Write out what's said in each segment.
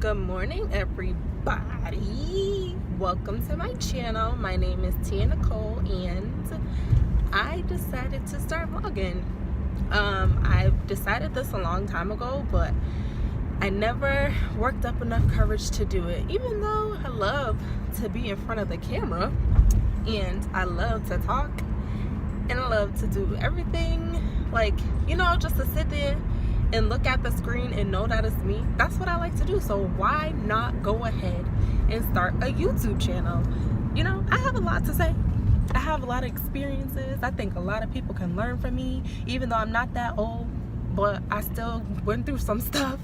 Good morning, everybody. Welcome to my channel. My name is Tia Nicole, and I decided to start vlogging. I decided this a long time ago, but I never worked up enough courage to do it, even though I love to be in front of the camera and I love to talk and I love to do everything, just to sit there and look at the screen and know that it's me. That's what I like to do. So why not go ahead and start a YouTube channel? I have a lot to say. I have a lot of experiences. I think a lot of people can learn from me, even though I'm not that old, but I still went through some stuff.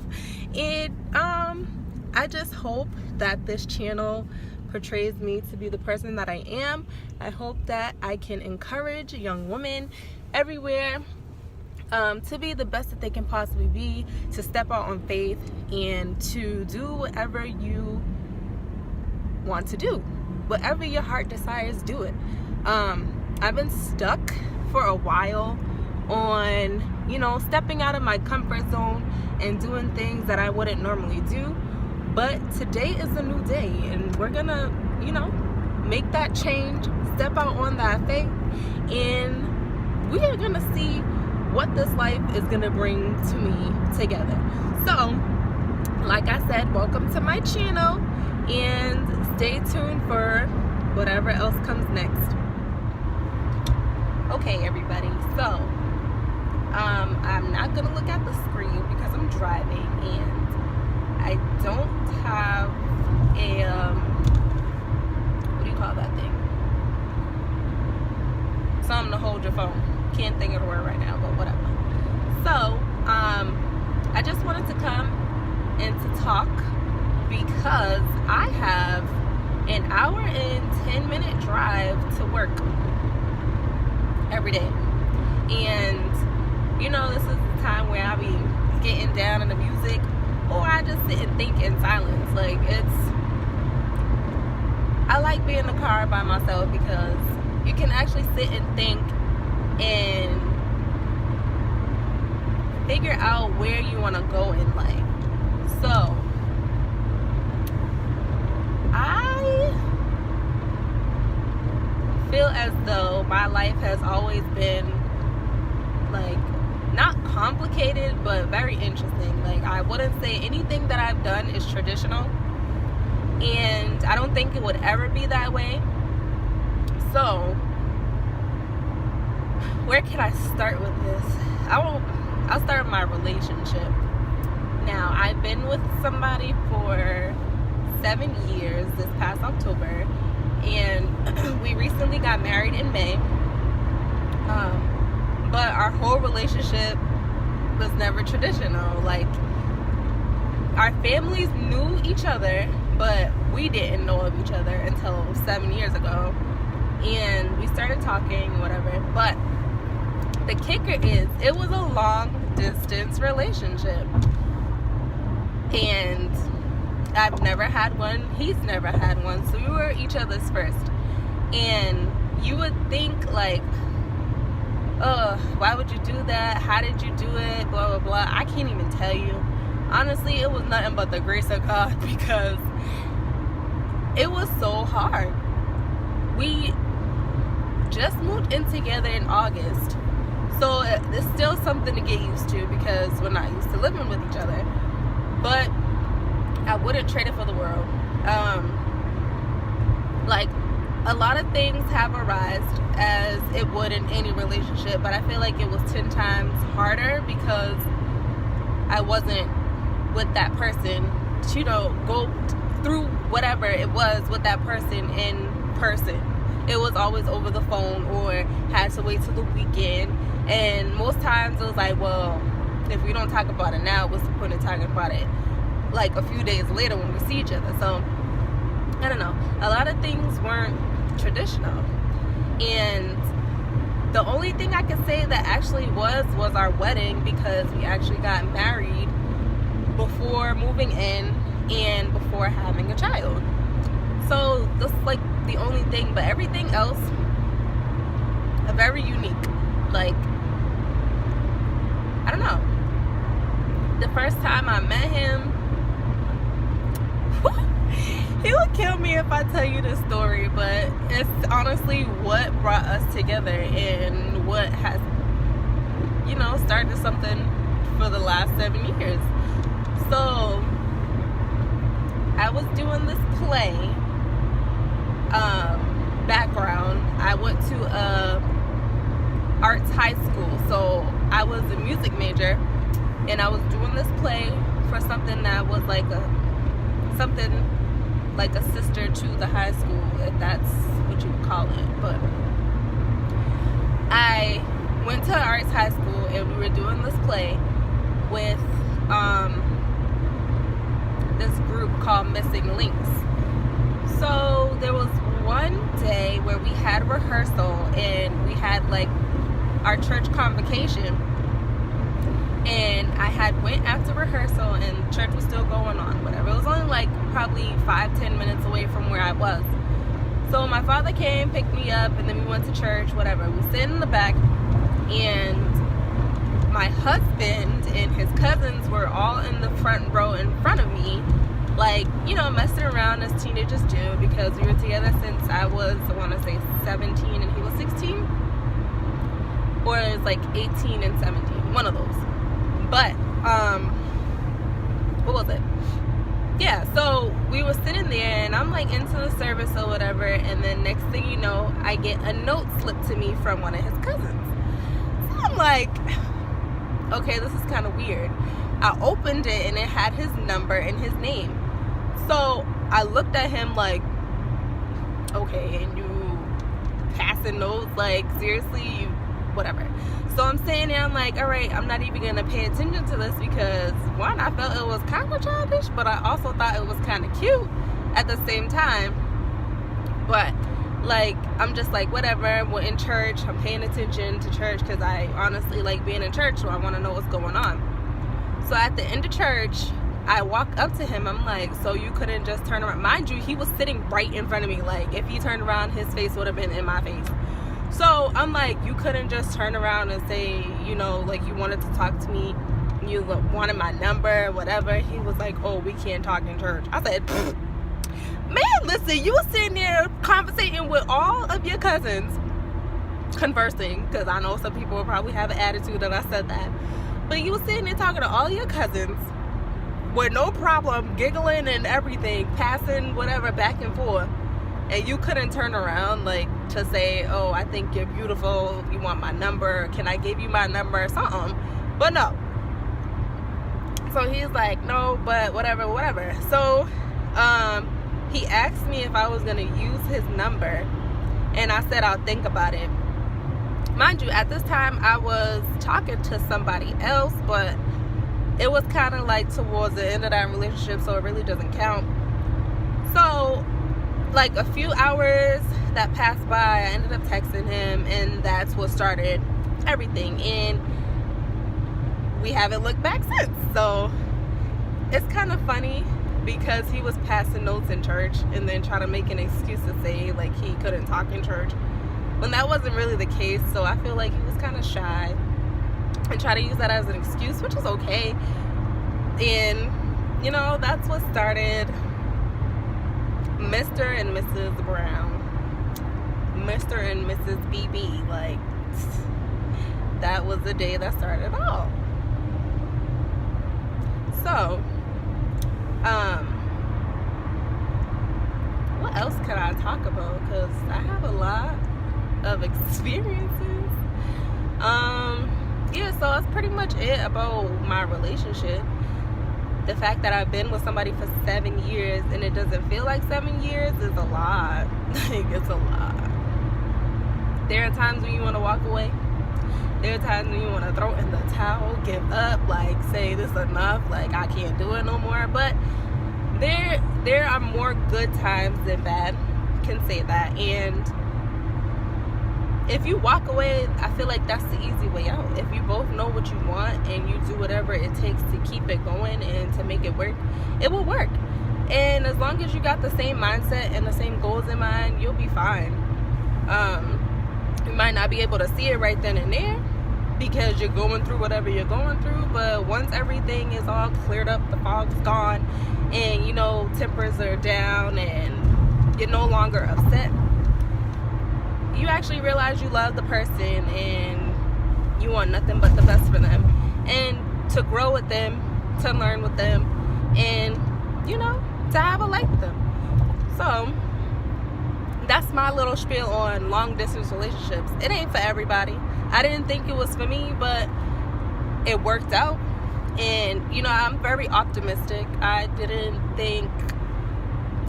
And I just hope that this channel portrays me to be the person that I am. I hope that I can encourage young women everywhere to be the best that they can possibly be, to step out on faith, and to do whatever you want to do. Whatever your heart desires, do it. I've been stuck for a while on, stepping out of my comfort zone and doing things that I wouldn't normally do. But today is a new day, and we're gonna, make that change, step out on that faith, and we are gonna see what this life is gonna bring to me together. So, like I said, welcome to my channel, and stay tuned for whatever else comes next. Okay, everybody, so I'm not gonna look at the screen because I'm driving and I don't have a what do you call that thing? Something to hold your phone. Can't think of the word right now, but whatever. So I just wanted to come and to talk because I have an hour and 10-minute drive to work every day. And this is the time where I be getting down in the music, or I just sit and think in silence. I like being in the car by myself because you can actually sit and think and figure out where you want to go in life. So I feel as though my life has always been not complicated, but very interesting. I wouldn't say anything that I've done is traditional, and I don't think it would ever be that way. So where can I start with this? I'll start with my relationship. Now, I've been with somebody for 7 years this past October, and we recently got married in May. But our whole relationship was never traditional. Our families knew each other, but we didn't know of each other until 7 years ago. And we started talking, whatever. But the kicker is, it was a long distance relationship. And I've never had one. He's never had one. So we were each other's first. And you would think why would you do that? How did you do it? Blah, blah, blah. I can't even tell you. Honestly, it was nothing but the grace of God, because it was so hard. We just moved in together in August. So it's still something to get used to because we're not used to living with each other. But I wouldn't trade it for the world. A lot of things have arisen as it would in any relationship, but I feel like it was 10 times harder because I wasn't with that person to, go through whatever it was with that person in person. It was always over the phone or had to wait till the weekend. And most times it was well, if we don't talk about it now, what's the point of talking about it a few days later when we see each other? So I don't know, a lot of things weren't traditional, and the only thing I could say that actually was our wedding, because we actually got married before moving in and before having a child. So that's the only thing, but everything else are very unique. I don't know, the first time I met him, He would kill me if I tell you this story, but it's honestly what brought us together and what has, started something for the last 7 years. So I was doing this play. Background, I went to a arts high school, so I was a music major, and I was doing this play for something that was like something like a sister to the high school, if that's what you would call it. But I went to arts high school, and we were doing this play with this group called Missing Links. So there was one day where we had rehearsal, and we had like our church convocation, and I had went after rehearsal, and church was still going on, whatever. It was only like probably 5-10 minutes away from where I was. So my father came, picked me up, and then we went to church, whatever. We sit in the back, and my husband and his cousins were all in the front row in front of me, like, messing around as teenagers do, because we were together since I was, I want to say 17 and he was 16, or it was like 18 and 17, one of those. But what was it? Yeah, so we were sitting there, and I'm like into the service or whatever, and then next thing you know, I get a note slipped to me from one of his cousins. So I'm like, okay, this is kind of weird. I opened it, and it had his number and his name. So I looked at him like, okay, and you passing notes, like, seriously, you whatever. So I'm saying there, I'm like, all right, I'm not even gonna pay attention to this, because one, I felt it was kind of childish, but I also thought it was kind of cute at the same time. But like, I'm just like, whatever, we're in church, I'm paying attention to church, because I honestly like being in church, so I want to know what's going on. So at the end of church, I walk up to him, I'm like, so you couldn't just turn around? Mind you, he was sitting right in front of me. Like, if he turned around, his face would have been in my face. So I'm like, you couldn't just turn around and say, like, you wanted to talk to me, you wanted my number, whatever. He was like, oh, we can't talk in church. I said, man, listen, you were sitting there conversating with all of your cousins, conversing, because I know some people will probably have an attitude that I said that, but you were sitting there talking to all your cousins with no problem, giggling and everything, passing whatever back and forth, and you couldn't turn around like to say, oh, I think you're beautiful, you want my number, can I give you my number or something? But no. So he's like, no, but whatever. So he asked me if I was gonna use his number, and I said I'll think about it. Mind you, at this time I was talking to somebody else, but it was kind of like towards the end of that relationship, so it really doesn't count. So like a few hours that passed by, I ended up texting him, and that's what started everything, and we haven't looked back since. So it's kind of funny, because he was passing notes in church and then trying to make an excuse to say like he couldn't talk in church, when that wasn't really the case. So I feel like he was kind of shy and try to use that as an excuse, which is okay. And that's what started Mr. and Mrs. Brown, Mr. and Mrs. BB. Like, that was the day that started it all. So what else can I talk about, because I have a lot of experiences. Yeah, so that's pretty much it about my relationship. The fact that I've been with somebody for 7 years and it doesn't feel like 7 years is a lot. Like, it's a lot. There are times when you want to walk away. There are times when you want to throw in the towel, give up, like, say this is enough, like, I can't do it no more. But there are more good times than bad, can say that. And if you walk away, I feel like that's the easy way out. If you both know what you want and you do whatever it takes to keep it going and to make it work, it will work. And as long as you got the same mindset and the same goals in mind, you'll be fine. You might not be able to see it right then and there, because you're going through whatever you're going through. But once everything is all cleared up, the fog's gone, and tempers are down and you're no longer upset, you actually realize you love the person and you want nothing but the best for them, and to grow with them, to learn with them, and to have a life with them. So that's my little spiel on long distance relationships. It ain't for everybody. I didn't think it was for me, but it worked out. And I'm very optimistic. I didn't think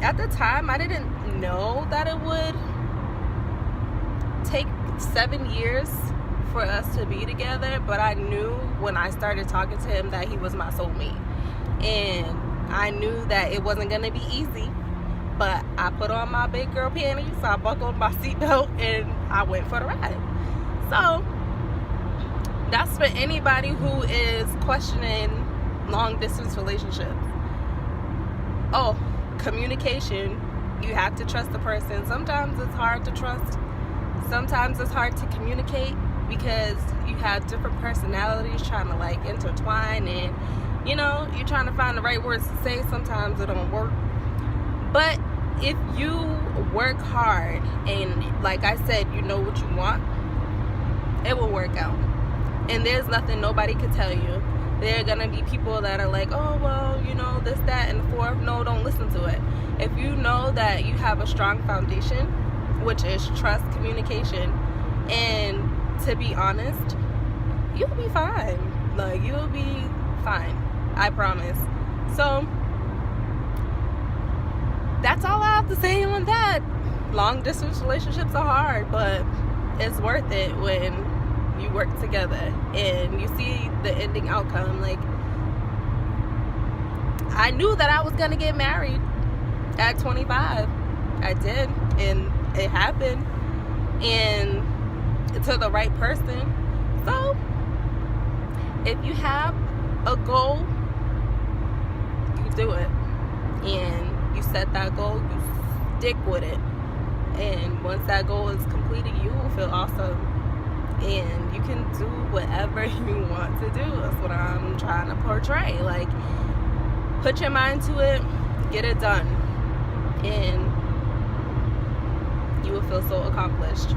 at the time, I didn't know that it would take 7 years for us to be together, but I knew when I started talking to him that he was my soulmate. And I knew that it wasn't going to be easy, but I put on my big girl panties, I buckled my seatbelt, and I went for the ride. So that's for anybody who is questioning long distance relationships. Oh, communication. You have to trust the person. Sometimes it's hard to trust. Sometimes it's hard to communicate because you have different personalities trying to intertwine, and you're trying to find the right words to say. Sometimes it don't work. But if you work hard and, like I said, you know what you want, it will work out. And there's nothing nobody could tell you. There are going to be people that are like, oh, well, this, that, and the fourth. No, don't listen to it. If you know that you have a strong foundation, which is trust, communication, and to be honest, you'll be fine. You'll be fine. I promise. So that's all I have to say on that. Long distance relationships are hard, but it's worth it when you work together and you see the ending outcome. I knew that I was gonna get married at 25. I did, and it happened, and to the right person. So if you have a goal, you do it, and you set that goal, you stick with it, and once that goal is completed, you will feel awesome, and you can do whatever you want to do. That's what I'm trying to portray. Put your mind to it, get it done, and you will feel so accomplished.